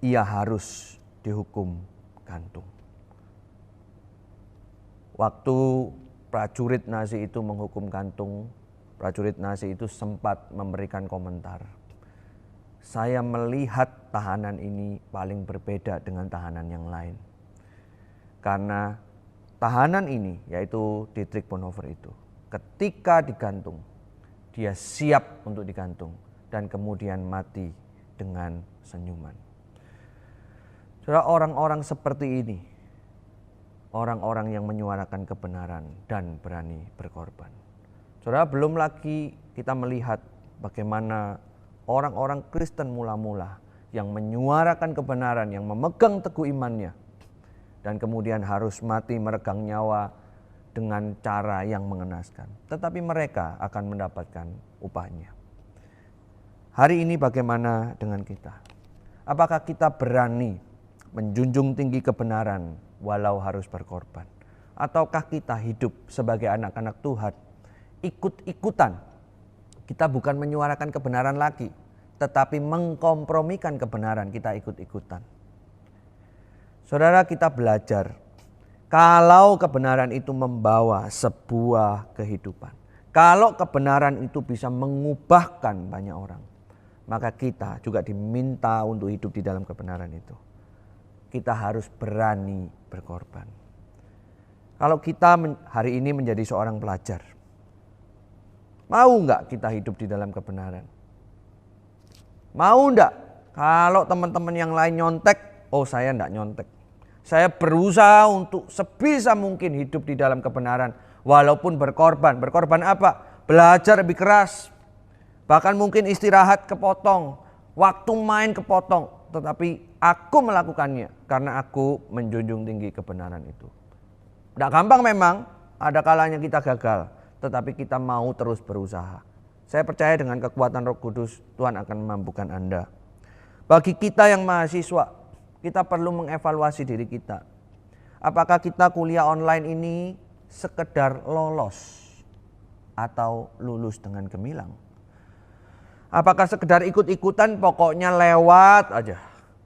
ia harus dihukum gantung. Waktu prajurit Nazi itu menghukum gantung, prajurit Nazi itu sempat memberikan komentar. Saya melihat tahanan ini paling berbeda dengan tahanan yang lain. Karena tahanan ini, yaitu Dietrich Bonhoeffer itu, ketika digantung, dia siap untuk digantung dan kemudian mati dengan senyuman. Saudara, orang-orang seperti ini, orang-orang yang menyuarakan kebenaran dan berani berkorban. Saudara, belum lagi kita melihat bagaimana orang-orang Kristen mula-mula yang menyuarakan kebenaran, yang memegang teguh imannya, dan kemudian harus mati meregang nyawa dengan cara yang mengenaskan. Tetapi mereka akan mendapatkan upahnya. Hari ini bagaimana dengan kita? Apakah kita berani menjunjung tinggi kebenaran walau harus berkorban? Ataukah kita hidup sebagai anak-anak Tuhan ikut-ikutan? Kita bukan menyuarakan kebenaran lagi, tetapi mengkompromikan kebenaran, kita ikut-ikutan. Saudara, kita belajar kalau kebenaran itu membawa sebuah kehidupan, kalau kebenaran itu bisa mengubahkan banyak orang, maka kita juga diminta untuk hidup di dalam kebenaran itu. Kita harus berani berkorban. Kalau kita hari ini menjadi seorang pelajar, mau enggak kita hidup di dalam kebenaran? Mau enggak kalau teman-teman yang lain nyontek, oh saya enggak nyontek. Saya berusaha untuk sebisa mungkin hidup di dalam kebenaran walaupun berkorban. Berkorban apa? Belajar lebih keras. Bahkan mungkin istirahat kepotong, waktu main kepotong, tetapi aku melakukannya karena aku menjunjung tinggi kebenaran itu. Tidak gampang memang, ada kalanya kita gagal, tetapi kita mau terus berusaha. Saya percaya dengan kekuatan Roh Kudus, Tuhan akan memampukan Anda. Bagi kita yang mahasiswa, kita perlu mengevaluasi diri kita. Apakah kita kuliah online ini sekedar lolos atau lulus dengan gemilang? Apakah sekedar ikut-ikutan, pokoknya lewat aja.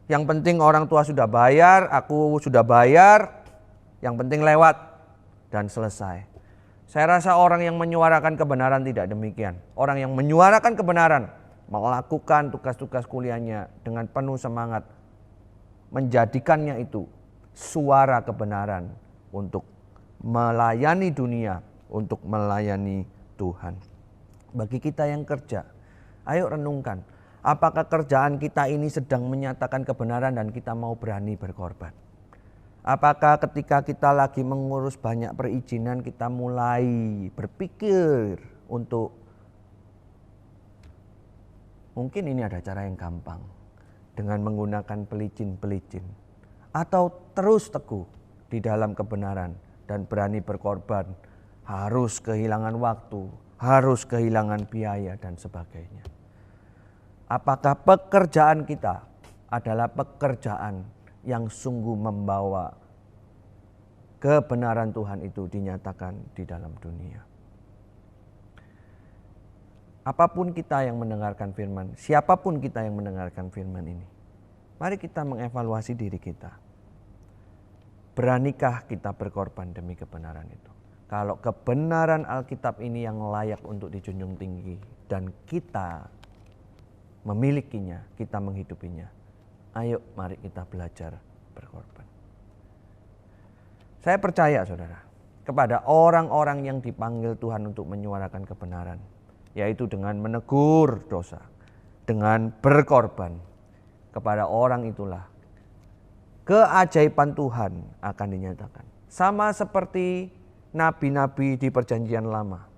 Yang penting orang tua sudah bayar, aku sudah bayar, yang penting lewat dan selesai. Saya rasa orang yang menyuarakan kebenaran tidak demikian. Orang yang menyuarakan kebenaran melakukan tugas-tugas kuliahnya dengan penuh semangat, menjadikannya itu suara kebenaran untuk melayani dunia, untuk melayani Tuhan. Bagi kita yang kerja, ayo renungkan, apakah kerjaan kita ini sedang menyatakan kebenaran dan kita mau berani berkorban? Apakah ketika kita lagi mengurus banyak perizinan kita mulai berpikir untuk mungkin ini ada cara yang gampang dengan menggunakan pelicin-pelicin, atau terus teguh di dalam kebenaran dan berani berkorban, harus kehilangan waktu, harus kehilangan biaya dan sebagainya. Apakah pekerjaan kita adalah pekerjaan yang sungguh membawa kebenaran Tuhan itu dinyatakan di dalam dunia? Apapun kita yang mendengarkan firman, siapapun kita yang mendengarkan firman ini, mari kita mengevaluasi diri kita. Beranikah kita berkorban demi kebenaran itu? kalau kebenaran Alkitab ini yang layak untuk dijunjung tinggi dan kita memilikinya, kita menghidupinya. Ayo mari kita belajar berkorban. Saya percaya saudara, kepada orang-orang yang dipanggil Tuhan untuk menyuarakan kebenaran, yaitu dengan menegur dosa, dengan berkorban, kepada orang itulah keajaiban Tuhan akan dinyatakan. Sama seperti nabi-nabi di Perjanjian Lama.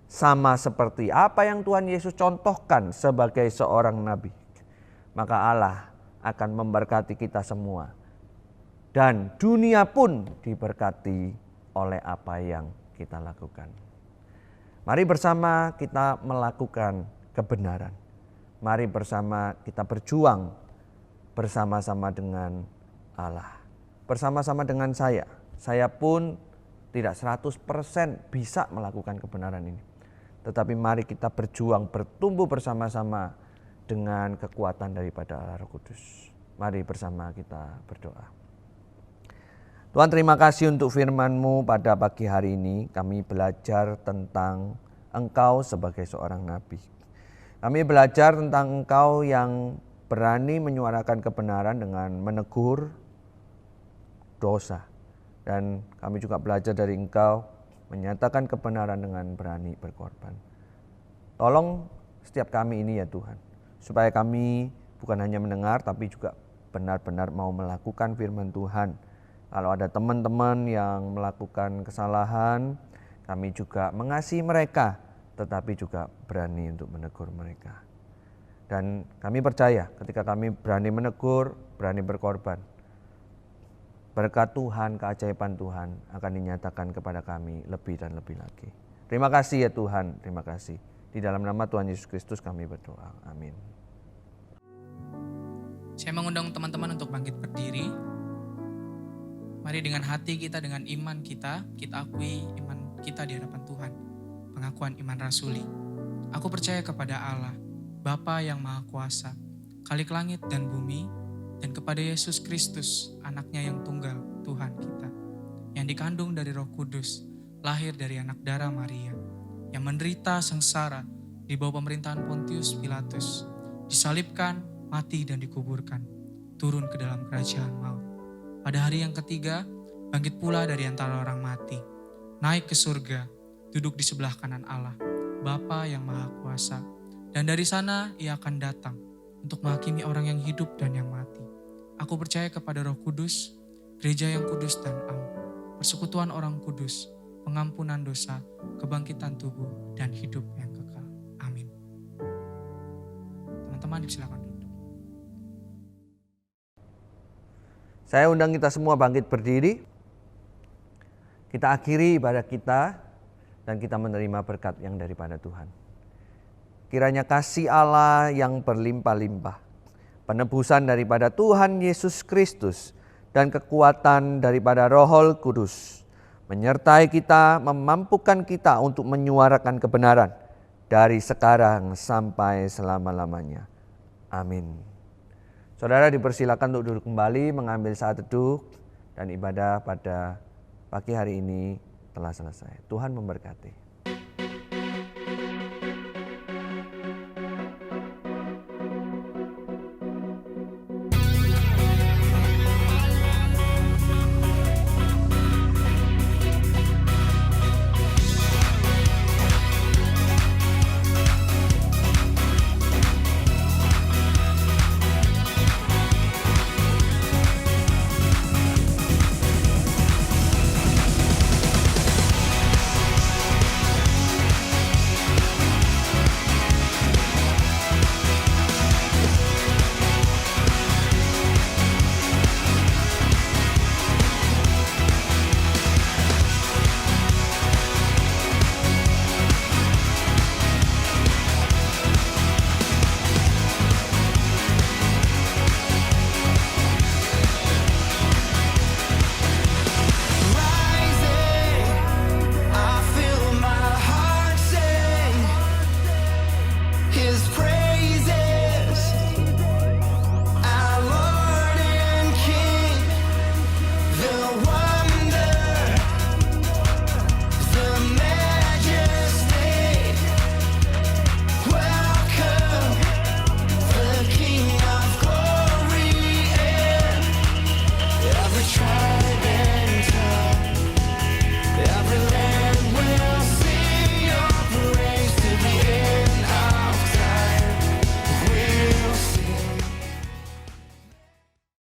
Sama seperti apa yang Tuhan Yesus contohkan sebagai seorang nabi. Maka Allah akan memberkati kita semua. Dan dunia pun diberkati oleh apa yang kita lakukan. Mari bersama kita melakukan kebenaran. Mari bersama kita berjuang bersama-sama dengan Allah. Bersama-sama dengan saya. Saya pun tidak 100% bisa melakukan kebenaran ini. Tetapi mari kita berjuang, bertumbuh bersama-sama dengan kekuatan daripada Allah Roh Kudus. Mari bersama kita berdoa. Tuhan, terima kasih untuk firman-Mu pada pagi hari ini. Kami belajar tentang Engkau sebagai seorang nabi. Kami belajar tentang Engkau yang berani menyuarakan kebenaran dengan menegur dosa. Dan kami juga belajar dari Engkau menyatakan kebenaran dengan berani berkorban. Tolong setiap kami ini ya Tuhan, supaya kami bukan hanya mendengar tapi juga benar-benar mau melakukan firman Tuhan. Kalau ada teman-teman yang melakukan kesalahan, kami juga mengasihi mereka, tetapi juga berani untuk menegur mereka. Dan kami percaya ketika kami berani menegur, berani berkorban, berkat Tuhan, keajaiban Tuhan akan dinyatakan kepada kami lebih dan lebih lagi. Terima kasih ya Tuhan, terima kasih. Di dalam nama Tuhan Yesus Kristus kami berdoa. Amin. Saya mengundang teman-teman untuk bangkit berdiri. Mari dengan hati kita, dengan iman kita akui iman kita di hadapan Tuhan. Pengakuan iman rasuli. Aku percaya kepada Allah, Bapa yang Maha Kuasa, Khalik langit dan bumi, dan kepada Yesus Kristus, anaknya yang tunggal, Tuhan kita, yang dikandung dari Roh Kudus, lahir dari anak darah Maria, yang menderita sengsara di bawah pemerintahan Pontius Pilatus, disalibkan, mati dan dikuburkan, turun ke dalam kerajaan maut. Pada hari yang ketiga, bangkit pula dari antara orang mati, naik ke surga, duduk di sebelah kanan Allah, Bapa yang Maha Kuasa, dan dari sana Ia akan datang untuk menghakimi orang yang hidup dan yang mati. Aku percaya kepada Roh Kudus, gereja yang kudus dan am, persekutuan orang kudus, pengampunan dosa, kebangkitan tubuh, dan hidup yang kekal. Amin. Teman-teman silakan duduk. Saya undang kita semua bangkit berdiri. Kita akhiri ibadah kita dan kita menerima berkat yang daripada Tuhan. Kiranya kasih Allah yang berlimpah-limpah, penebusan daripada Tuhan Yesus Kristus, dan kekuatan daripada Roh Kudus menyertai kita, memampukan kita untuk menyuarakan kebenaran dari sekarang sampai selama-lamanya. Amin. Saudara dipersilakan untuk duduk kembali, mengambil saat teduh, dan ibadah pada pagi hari ini telah selesai. Tuhan memberkati.